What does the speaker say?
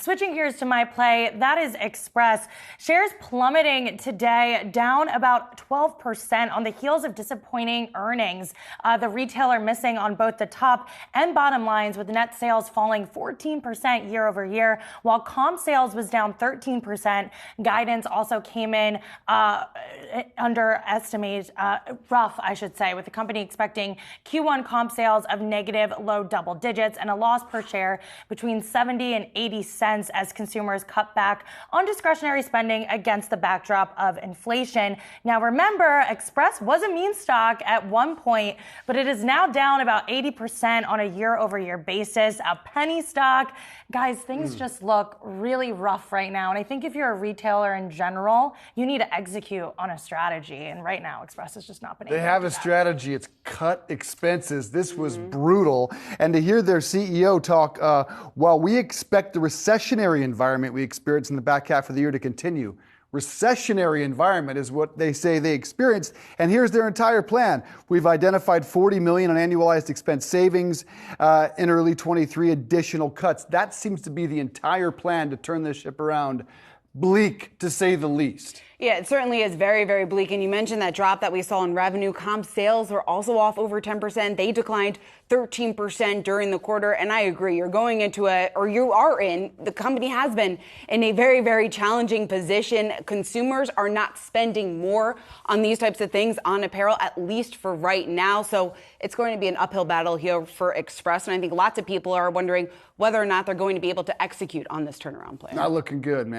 Switching gears to my play, that is Express. Shares plummeting today, down about 12% on the heels of disappointing earnings. The retailer missing on both the top and bottom lines, with net sales falling 14% year over year, while comp sales was down 13%. Guidance also came in underestimated, rough, I should say, with the company expecting Q1 comp sales of negative low double digits and a loss per share between 70 and 80 cents as consumers cut back on discretionary spending against the backdrop of inflation. Now remember, Express was a meme stock at one point, but it is now down about 80% on a year-over-year basis. A penny stock. Guys, things just look really rough right now. And I think if you're a retailer in general, you need to execute on a strategy. And right now, Express has just not been able to do that. They have a strategy. It's cut expenses. This was brutal. And to hear their CEO talk, while we expect the recessionary environment we experienced in the back half of the year to continue, recessionary environment is what they say they experienced. And here's their entire plan. We've identified $40 million on annualized expense savings in early 23 additional cuts. That seems to be the entire plan to turn this ship around. Bleak, to say the least. Yeah, it certainly is very, very bleak. And you mentioned that drop that we saw in revenue. Comp sales were also off over 10%. They declined 13% during the quarter. And I agree, you're going into the company has been in a very, very challenging position. Consumers are not spending more on these types of things on apparel, at least for right now. So it's going to be an uphill battle here for Express. And I think lots of people are wondering whether or not they're going to be able to execute on this turnaround plan. Not looking good, man.